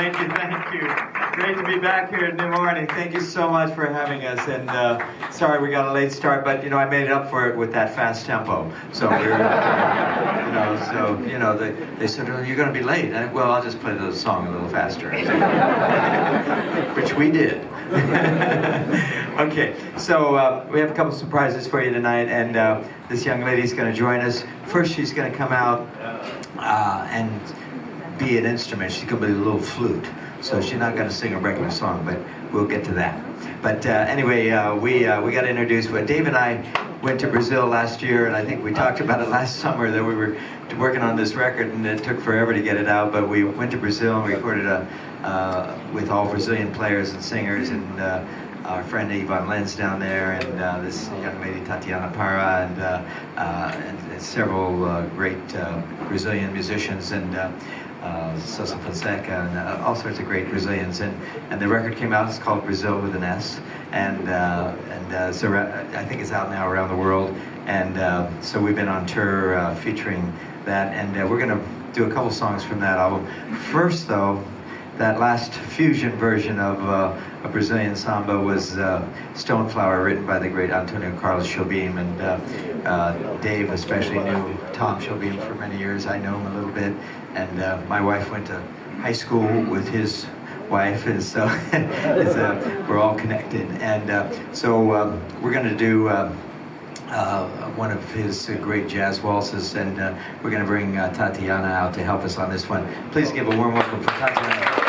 Thank you, thank you. Great to be back here in New Morning. Thank you so much for having us. And sorry we got a late start, but I made it up for it with that fast tempo. So we're, they said, oh, you're going to be late. Well, I'll just play the song a little faster. Which we did. Okay, so we have a couple surprises for you tonight, and this young lady's going to join us. First, she's going to come out and be an instrument. She's going to be a little flute. So she's not going to sing a regular song, but we'll get to that. But anyway, we got introduced. Dave and I went to Brazil last year, and I think we talked about it last summer that we were working on this record, and it took forever to get it out. But we went to Brazil and recorded with all Brazilian players and singers, and our friend Ivan Lenz down there, and this young lady Tatiana Parra, and several great Brazilian musicians, and Sosa Fonseca, and all sorts of great Brazilians, and the record came out. It's called Brazil with an S, and so I think it's out now around the world, and so we've been on tour featuring that, and we're going to do a couple songs from that album. First, though, that last fusion version of a Brazilian samba was Stoneflower, written by the great Antonio Carlos Jobim, and Dave especially knew Tom Jobim for many years. I know him a little bit, and my wife went to high school with his wife, and so we're all connected. And so we're going to do one of his great jazz waltzes, and we're going to bring Tatiana out to help us on this one. Please give a warm welcome for Tatiana.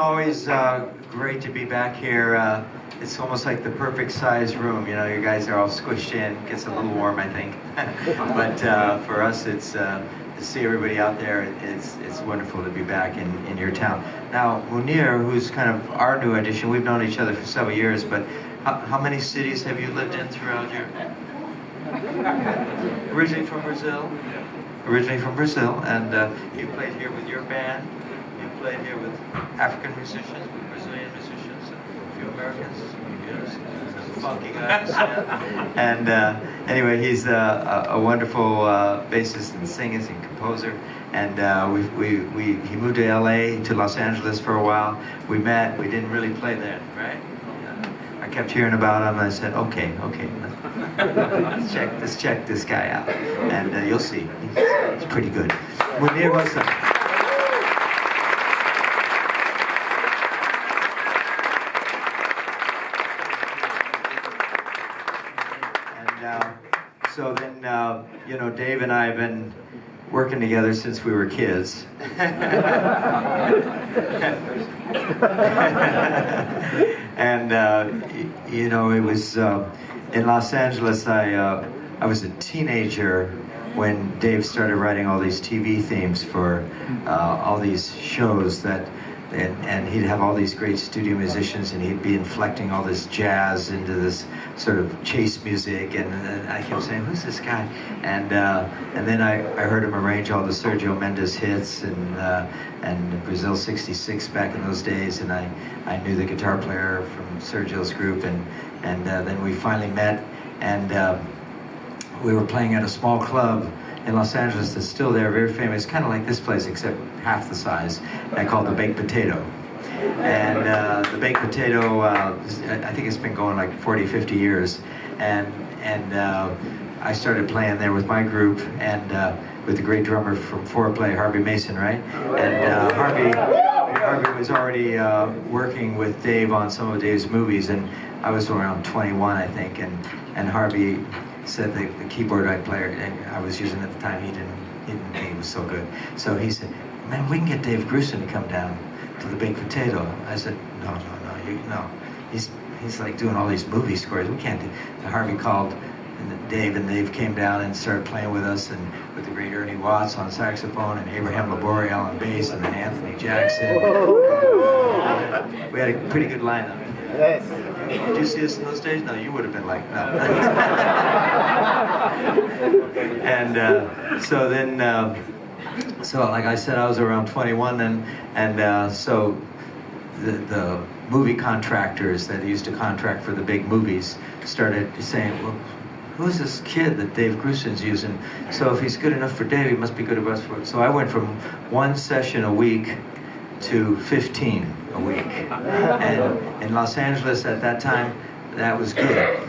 always great to be back here. It's almost like the perfect size room. You know, you guys are all squished in. Gets a little warm, I think. But for us, it's to see everybody out there. It's wonderful to be back in your town. Now, Munir, who's kind of our new addition, we've known each other for several years, but how many cities have you lived in throughout your... Originally from Brazil? Originally from Brazil, and you played here with your band. You played here with African musicians, with Brazilian musicians, a few Americans, yes, some funky guys. And anyway, he's a wonderful bassist and singer and composer. And he moved to LA, to Los Angeles for a while. We met, we didn't really play then, right? I kept hearing about him, and I said, okay, let's check this guy out, and you'll see, he's pretty good. Munir Hossn. And so then, you know, Dave and I have been working together since we were kids. And you know, it was in Los Angeles. I was a teenager when Dave started writing all these TV themes for all these shows that, and he'd have all these great studio musicians, and he'd be inflecting all this jazz into this sort of chase music, and I kept saying, who's this guy? And then I heard him arrange all the Sergio Mendes hits and Brazil '66 back in those days, and I knew the guitar player from Sergio's group, and then we finally met, and we were playing at a small club in Los Angeles that's still there, very famous, kind of like this place except half the size, called the Baked Potato. And the Baked Potato, I think it's been going like 40, 50 years, and I started playing there with my group, and with the great drummer from Foreplay, Harvey Mason, right? And Harvey was already working with Dave on some of Dave's movies, and I was around 21, I think, and Harvey said the keyboard I was using at the time, he didn't think it was so good. So he said, man, we can get Dave Grusin to come down to the Baked Potato. I said, no. He's like doing all these movie scores. We can't do. And Harvey called and Dave came down and started playing with us, and with the great Ernie Watts on saxophone, and Abraham Laboriel on bass, and then Anthony Jackson. We had a pretty good lineup. Yes. Did you see us in those days? No, you would have been like, no. And so then, so like I said, I was around 21 then, and so the movie contractors that used to contract for the big movies started saying, well, who's this kid that Dave Grusin's using? So if he's good enough for Dave, he must be good enough for... So I went from 1 session a week to 15 a week. And in Los Angeles at that time, that was good.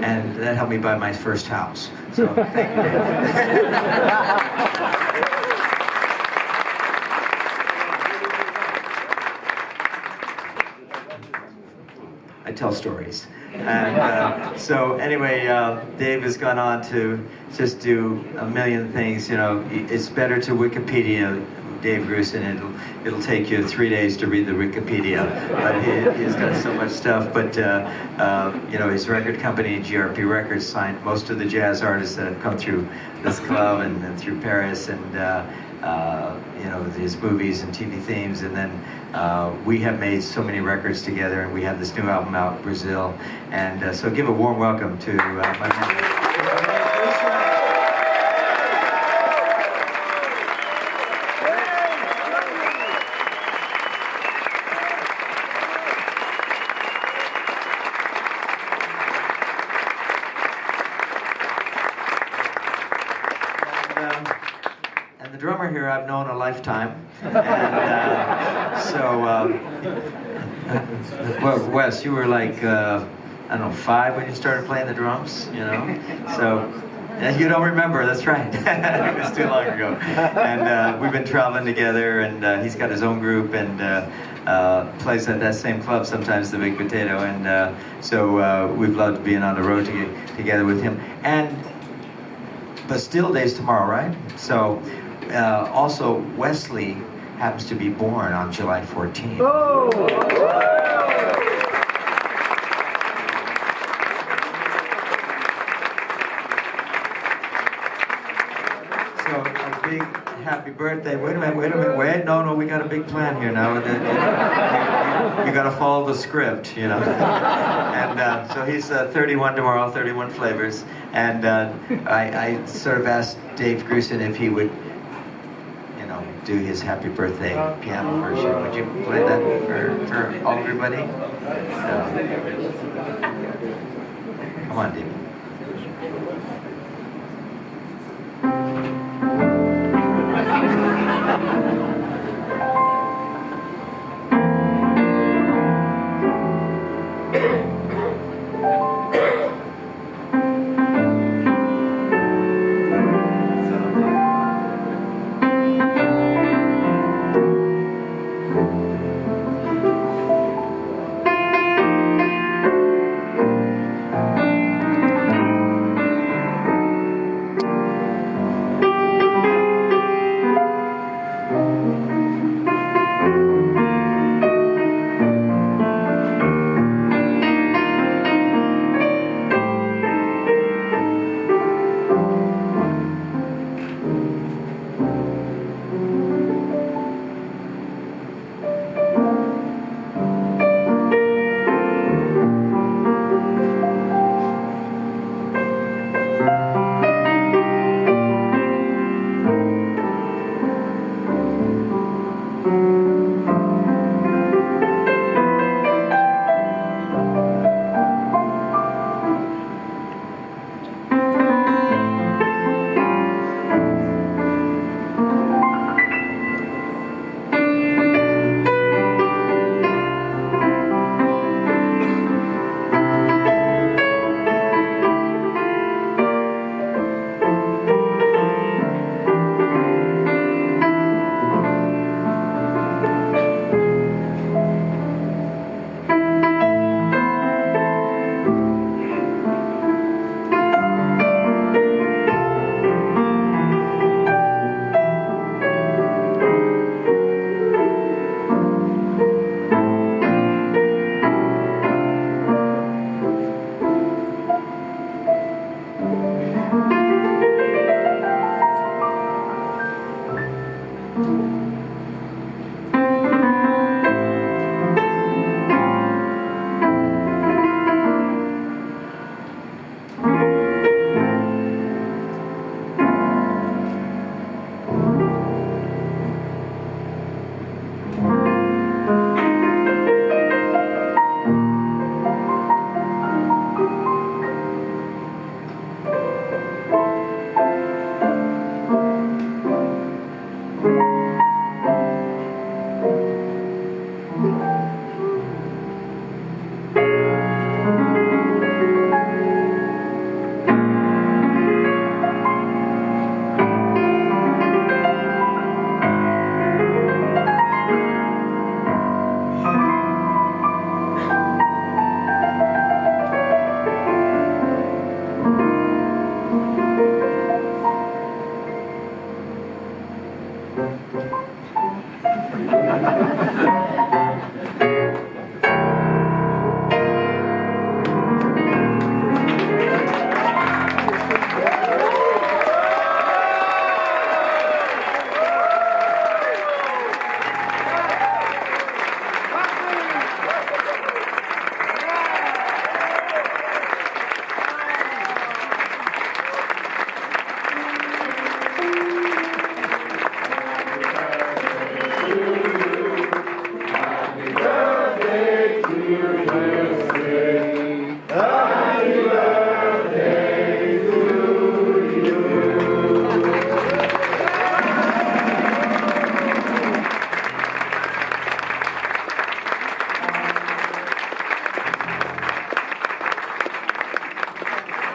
And that helped me buy my first house. So thank you, Dave. I tell stories. And so anyway, Dave has gone on to just do a million things. You know, it's better to Wikipedia Dave Grusin. It'll take you 3 days to read the Wikipedia, but he's done so much stuff. But you know, his record company, GRP Records, signed most of the jazz artists that have come through this club and through Paris, and you know, his movies and TV themes. And then we have made so many records together, and we have this new album out, Brazil. And so give a warm welcome to my man. And the drummer here I've known a lifetime, and so well, Wes, you were like I don't know, 5 when you started playing the drums, you know. So you don't remember? That's right. It was too long ago. And we've been traveling together, and he's got his own group, and plays at that same club sometimes, the Big Potato, and so we've loved being on the road together with him. And Bastille Day's tomorrow, right? So also Wesley happens to be born on July 14th. So a big happy birthday. Wait a minute. No, we got a big plan here now. You got to follow the script, you know. And so he's 31 tomorrow, 31 flavors. And I sort of asked Dave Grusin if he would, you know, do his happy birthday piano version. Would you play that for everybody? So, come on, Dave. Thank you.